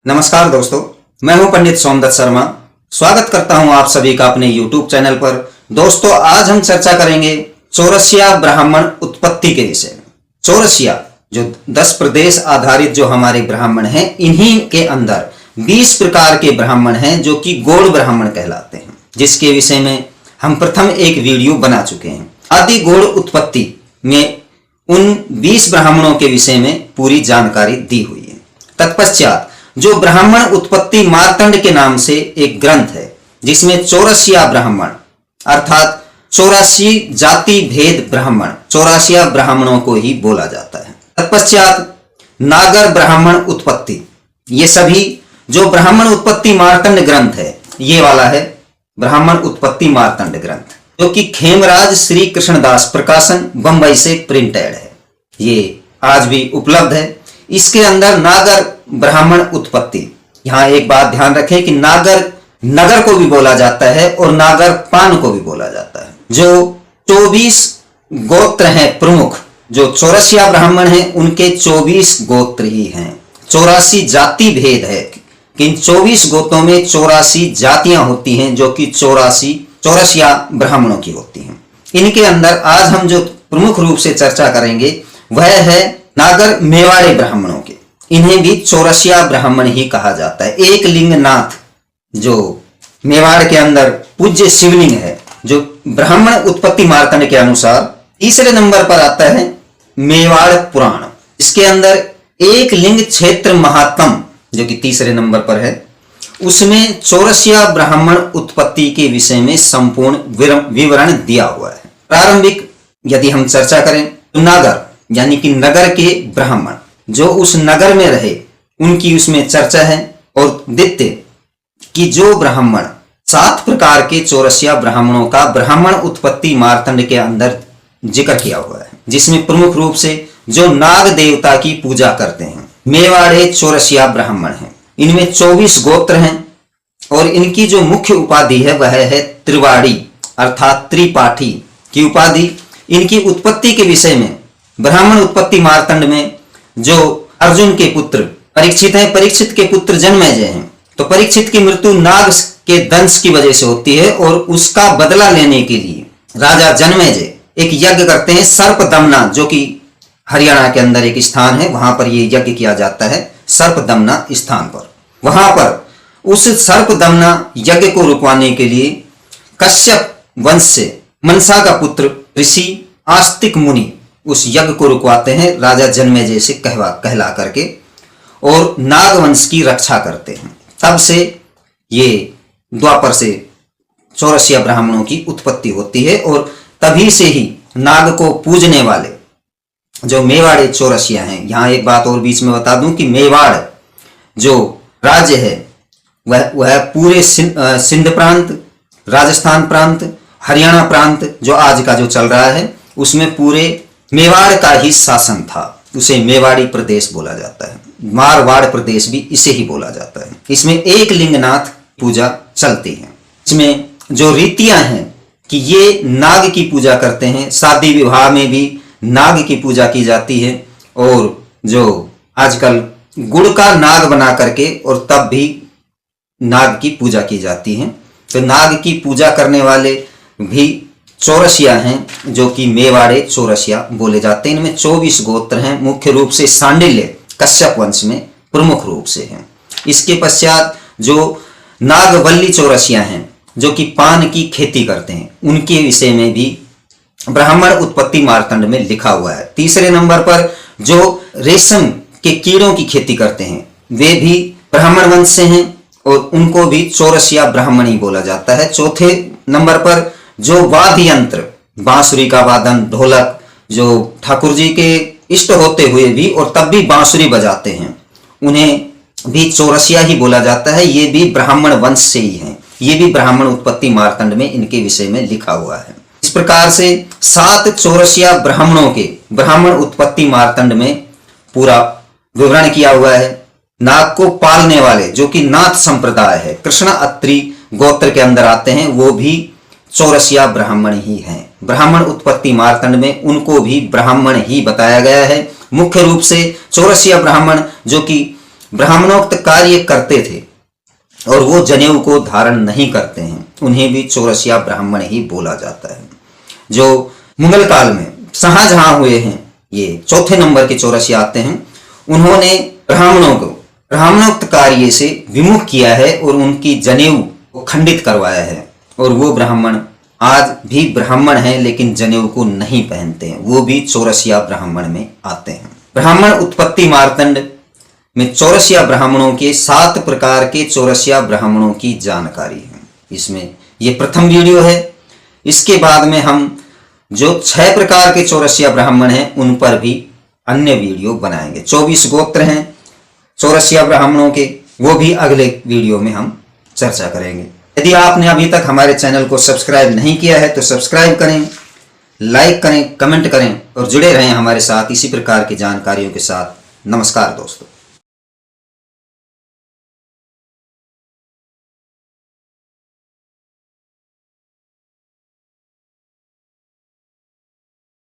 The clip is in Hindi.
नमस्कार दोस्तों, मैं हूं पंडित सोमदत्त शर्मा। स्वागत करता हूं आप सभी का अपने YouTube चैनल पर। दोस्तों, आज हम चर्चा करेंगे चौरसिया ब्राह्मण उत्पत्ति के विषय में। चौरसिया जो 10 प्रदेश आधारित जो हमारे ब्राह्मण हैं, इन्हीं के अंदर 20 प्रकार के ब्राह्मण हैं जो कि गौड़ ब्राह्मण कहलाते हैं, जिसके विषय में हम प्रथम एक वीडियो बना चुके हैं। आदि गौड़ उत्पत्ति में उन 20 ब्राह्मणों के विषय में पूरी जानकारी दी हुई है। तत्पश्चात जो ब्राह्मण उत्पत्ति मार्तंड के नाम से एक ग्रंथ है, जिसमें चौरसिया ब्राह्मण अर्थात 84 जाति भेद ब्राह्मण, चौरासिया ब्राह्मणों को ही बोला जाता है। तत्पश्चात नागर ब्राह्मण उत्पत्ति, ये सभी जो ब्राह्मण उत्पत्ति मार्तंड ग्रंथ है, ये वाला है ब्राह्मण उत्पत्ति मार्तंड ग्रंथ, जो कि खेमराज श्री कृष्णदास प्रकाशन बंबई से प्रिंटेड है। ये आज भी उपलब्ध है। इसके अंदर नागर ब्राह्मण उत्पत्ति, यहां एक बात ध्यान रखें कि नागर नगर को भी बोला जाता है और नागर पान को भी बोला जाता है। जो 24 गोत्र हैं प्रमुख, जो चौरसिया ब्राह्मण हैं, उनके 24 गोत्र ही हैं। 84 जाति भेद है कि इन 24 गोत्रों में 84 जातियां होती हैं, जो कि 84 चौरसिया ब्राह्मणों की होती हैं। इनके अंदर आज हम जो प्रमुख रूप से चर्चा करेंगे वह है नागर मेवाड़े ब्राह्मणों के। इन्हें भी चौरसिया ब्राह्मण ही कहा जाता है। एक लिंगनाथ जो मेवाड़ के अंदर पूज्य शिवलिंग है, जो ब्राह्मण उत्पत्ति मार्तंड के अनुसार तीसरे नंबर पर आता है मेवाड़ पुराण। इसके अंदर एक लिंग क्षेत्र महात्म, जो कि तीसरे नंबर पर है, उसमें चौरसिया ब्राह्मण उत्पत्ति के विषय में संपूर्ण विवरण दिया हुआ है। प्रारंभिक यदि हम चर्चा करें तो नागर यानी कि नगर के ब्राह्मण जो उस नगर में रहे, उनकी उसमें चर्चा है। और द्वितीय कि जो ब्राह्मण 7 प्रकार के चौरसिया ब्राह्मणों का ब्राह्मण उत्पत्ति मार्तंड के अंदर जिक्र किया हुआ है, जिसमें प्रमुख रूप से जो नाग देवता की पूजा करते हैं मेवाड़े चौरसिया ब्राह्मण हैं। इनमें 24 गोत्र हैं और इनकी जो मुख्य उपाधि है वह है त्रिवाड़ी अर्थात त्रिपाठी की उपाधि। इनकी उत्पत्ति के विषय में ब्राह्मण उत्पत्ति मार्तंड में जो अर्जुन के पुत्र परीक्षित हैं, परीक्षित के पुत्र जन्मेजय हैं, तो परीक्षित की मृत्यु नाग के दंश की वजह से होती है और उसका बदला लेने के लिए राजा जन्मेजय एक यज्ञ करते हैं सर्पदमना, जो कि हरियाणा के अंदर एक स्थान है, वहां पर यह यज्ञ किया जाता है सर्पदमना स्थान पर। वहां पर उस सर्पदमना यज्ञ को रुकवाने के लिए कश्यप वंश से मनसा का पुत्र ऋषि आस्तिक मुनि उस यज्ञ को रुकवाते हैं राजा जन्मेजय से कहला करके, और नागवंश की रक्षा करते हैं। तब से ये द्वापर से चौरसिया ब्राह्मणों की उत्पत्ति होती है और तभी से ही नाग को पूजने वाले जो मेवाड़े चौरसिया हैं। यहां एक बात और बीच में बता दूं कि मेवाड़ जो राज्य है वह पूरे सिंध प्रांत, राजस्थान प्रांत, हरियाणा प्रांत जो आज का जो चल रहा है, उसमें पूरे मेवाड़ का ही शासन था। उसे मेवाड़ी प्रदेश बोला जाता है। मारवाड़ प्रदेश भी इसे ही बोला जाता है। इसमें एक लिंगनाथ पूजा चलती है। इसमें जो रीतियां हैं कि ये नाग की पूजा करते हैं, शादी विवाह में भी नाग की पूजा की जाती है, और जो आजकल गुड़ का नाग बना करके और तब भी नाग की पूजा की जाती है। तो नाग की पूजा करने वाले भी चौरसिया हैं, जो कि मेवाड़े चौरसिया बोले जाते हैं। इनमें 24 गोत्र हैं। मुख्य रूप से सांडिल्य कश्यप वंश में प्रमुख रूप से हैं। इसके पश्चात जो नागवल्ली चौरसिया हैं, जो कि पान की खेती करते हैं, उनके विषय में भी ब्राह्मण उत्पत्ति मार्तंड में लिखा हुआ है। तीसरे नंबर पर जो रेशम के कीड़ों की खेती करते हैं, वे भी ब्राह्मण वंश से हैं और उनको भी चौरसिया ब्राह्मण ही बोला जाता है। चौथे नंबर पर जो वाद्य यंत्र, बांसुरी का वादन, ढोलक, जो ठाकुर जी के इष्ट होते हुए भी और तब भी बांसुरी बजाते हैं, उन्हें भी चौरसिया ही बोला जाता है। ये भी ब्राह्मण वंश से ही हैं। ये भी ब्राह्मण उत्पत्ति मार्तंड में इनके विषय में लिखा हुआ है। इस प्रकार से 7 चौरसिया ब्राह्मणों के ब्राह्मण उत्पत्ति मार्तंड में पूरा विवरण किया हुआ है। नाग को पालने वाले जो कि नाथ संप्रदाय है, कृष्ण अत्रि गोत्र के अंदर आते हैं, वो भी चौरसिया ब्राह्मण ही हैं। ब्राह्मण उत्पत्ति मार्तंड में उनको भी ब्राह्मण ही बताया गया है। मुख्य रूप से चौरसिया ब्राह्मण जो कि ब्राह्मणोक्त कार्य करते थे और वो जनेऊ को धारण नहीं करते हैं, उन्हें भी चौरसिया ब्राह्मण ही बोला जाता है। जो मुगल काल में शाहजहां हुए हैं, ये चौथे नंबर के चौरसिया आते हैं, उन्होंने ब्राह्मणों को ब्राह्मणोक्त कार्य से विमुख किया है और उनकी जनेऊ को खंडित करवाया है। और वो ब्राह्मण आज भी ब्राह्मण हैं लेकिन जनेऊ को नहीं पहनते हैं, वो भी चौरसिया ब्राह्मण में आते हैं। ब्राह्मण उत्पत्ति मार्तंड में चौरसिया ब्राह्मणों के 7 प्रकार के चौरसिया ब्राह्मणों की जानकारी है। इसमें ये प्रथम वीडियो है। इसके बाद में हम जो 6 प्रकार के चौरसिया ब्राह्मण हैं उन पर भी अन्य वीडियो बनाएंगे। 24 गोत्र हैं चौरसिया ब्राह्मणों के, वो भी अगले वीडियो में हम चर्चा करेंगे। यदि आपने अभी तक हमारे चैनल को सब्सक्राइब नहीं किया है तो सब्सक्राइब करें, लाइक करें, कमेंट करें और जुड़े रहें हमारे साथ इसी प्रकार की जानकारियों के साथ। नमस्कार दोस्तों।